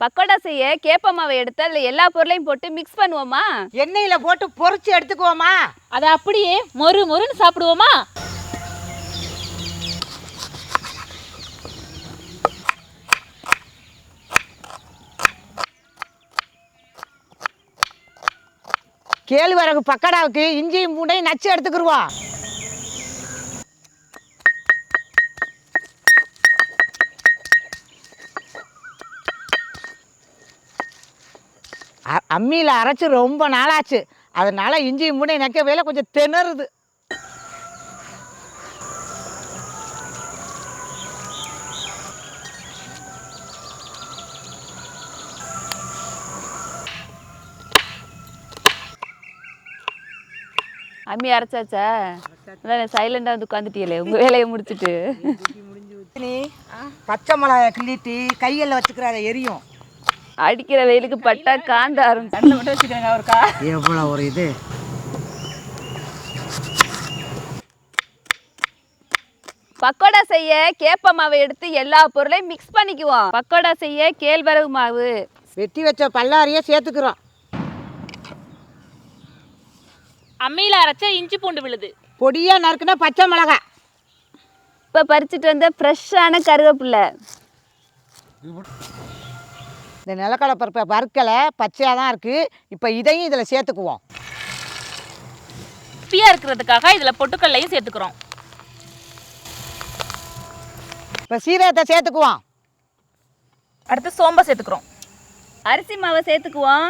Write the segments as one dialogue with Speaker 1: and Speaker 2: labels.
Speaker 1: பக்கோடா செய்ய கேப்ப மாவை எடுத்து அதில் எல்லா பொருளையும் போட்டு மிக்ஸ் பண்ணுவோமா?
Speaker 2: எண்ணெயில் போட்டு பொரிச்சு எடுத்துக்குவோமா?
Speaker 3: அதை அப்படியே மொறு மொறுன்னு சாப்பிடுவோமா?
Speaker 2: கேழ்வரகு பக்கோடாவுக்கு இஞ்சியும் பூண்டையும் நச்சு எடுத்துக்கிடுவோம். அம்மியில் அரைச்சி ரொம்ப நாளாச்சு, அதனால இஞ்சியும் பூண்டையும் நக்க வேலை கொஞ்சம் திணறுது.
Speaker 1: அம்மி அரைச்சாச்சா? அதான் சைலண்டாக வந்து உட்காந்துட்டீங்களே உங்கள் வேலையை முடிச்சுட்டு.
Speaker 2: நீ பச்சை மிளகாய் கிள்ளிட்டு கையில் வச்சுக்கிறாங்க, எரியும்.
Speaker 1: அடிக்கிற வெயிலுக்கு பட்டா காந்த ஆரம்பிச்சு மட்டும் வச்சுக்கிறேங்க அவருக்கா.
Speaker 2: எவ்வளோ ஒரு இது.
Speaker 1: பக்கோடா செய்ய கேப்ப மாவை எடுத்து எல்லா பொருளையும் மிக்ஸ் பண்ணிக்குவோம். பக்கோடா செய்ய கேழ்வரகு மாவு,
Speaker 2: வெட்டி வச்ச பல்லாரியை சேர்த்துக்கிறோம்.
Speaker 3: அம்மியில் அரைச்ச இஞ்சி பூண்டு விழுது,
Speaker 2: பொடியாக நறுக்குனா பச்சை மிளகாய்,
Speaker 1: இப்போ பறிச்சுட்டு வந்த ஃப்ரெஷ்ஷான கருவேப்பிலை.
Speaker 2: இந்த நிலக்கடலை பருப்பை வறுக்கலை, பச்சையாக தான் இருக்குது. இப்போ இதையும் இதில் சேர்த்துக்குவோம்.
Speaker 3: உப்பியாக இருக்கிறதுக்காக இதில் பொட்டுக்கல்லையும் சேர்த்துக்கிறோம்.
Speaker 2: இப்போ சீரகத்தை சேர்த்துக்குவோம்.
Speaker 3: அடுத்து சோம்பை சேர்த்துக்கிறோம்.
Speaker 1: அரிசி மாவை சேர்த்துக்குவோம்.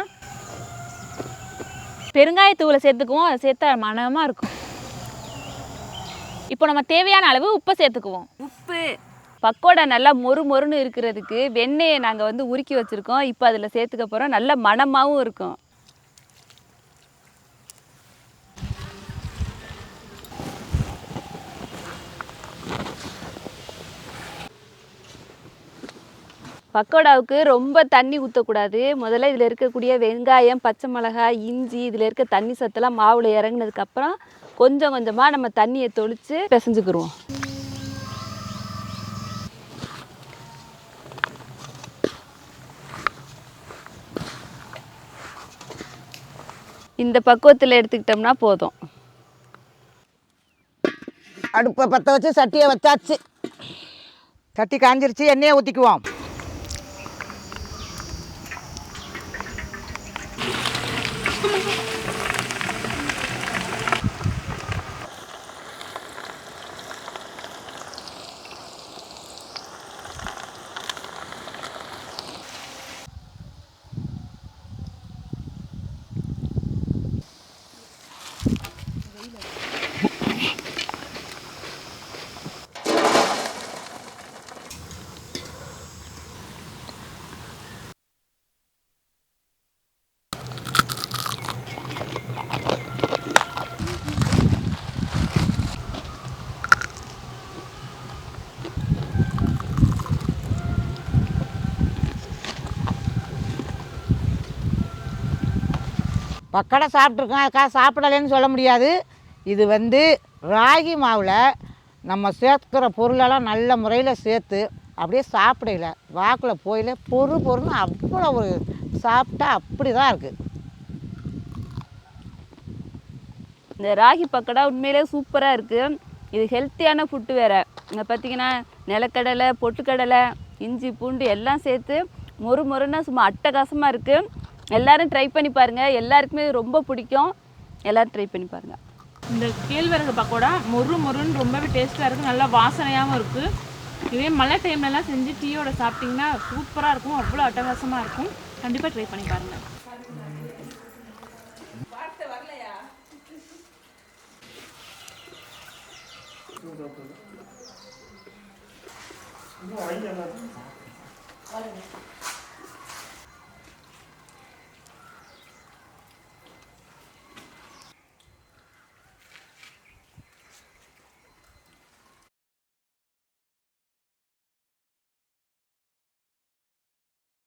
Speaker 3: பெருங்காயத்தூளை சேர்த்துக்குவோம். அதை சேர்த்தா மனமாக இருக்கும். இப்போ நம்ம தேவையான அளவு உப்பை சேர்த்துக்குவோம்.
Speaker 1: உப்பு. பக்கோடா நல்லா மொறு மொறுன்னு இருக்கிறதுக்கு வெண்ணெயை நாங்கள் உருக்கி வச்சுருக்கோம். இப்போ அதில் சேர்த்துக்க போகிறோம். நல்ல மணமாகவும் இருக்கும். பக்கோடாவுக்கு ரொம்ப தண்ணி ஊற்றக்கூடாது. முதல்ல இதில் இருக்கக்கூடிய வெங்காயம், பச்சை மிளகாய், இஞ்சி, இதில் இருக்க தண்ணி சத்தெல்லாம் மாவில் இறங்கினதுக்கப்புறம் கொஞ்சம் கொஞ்சமாக நம்ம தண்ணியை தொளித்து பிசைஞ்சுக்கிடுவோம். இந்த பக்குவத்தில் எடுத்துக்கிட்டோம்னா போதும்.
Speaker 2: அடுப்பை பற்ற வச்சு சட்டியை வச்சாச்சு. சட்டி காஞ்சிருச்சு, எண்ணெயை ஊற்றிக்குவோம். பக்கடை சாப்பிட்ருக்கோம், அதுக்காக சாப்பிடலைன்னு சொல்ல முடியாது. இது ராகி மாவில் நம்ம சேர்க்குற பொருளெல்லாம் நல்ல முறையில் சேர்த்து அப்படியே சாப்பிடல, வாக்கில் போயில பொருன்னு அவ்வளோ ஒரு சாப்பிட்டா அப்படி தான் இருக்குது.
Speaker 1: இந்த ராகி பக்கோடா உண்மையிலே சூப்பராக இருக்குது. இது ஹெல்த்தியான ஃபுட்டு வேறு. இங்கே பார்த்திங்கன்னா நிலக்கடலை, பொட்டுக்கடலை, இஞ்சி பூண்டு எல்லாம் சேர்த்து மொறு மொறுன்னா சும்மா அட்டகாசமாக இருக்குது. எல்லோரும் ட்ரை பண்ணி பாருங்கள். எல்லாருக்குமே ரொம்ப பிடிக்கும். எல்லோரும் ட்ரை பண்ணி பாருங்கள்.
Speaker 3: இந்த கேழ்வரகு பக்கோடா மொறு மொறுன்னு ரொம்பவே டேஸ்ட்டாக இருக்குது. நல்லா வாசனையாகவும் இருக்குது. இதே மழை டைம்லலாம் செஞ்சு டீயோட சாப்பிட்டிங்கன்னா சூப்பராக இருக்கும். அவ்வளோ அட்டகாசமாக இருக்கும். கண்டிப்பாக ட்ரை பண்ணி பாருங்கள்.
Speaker 4: இன்னும்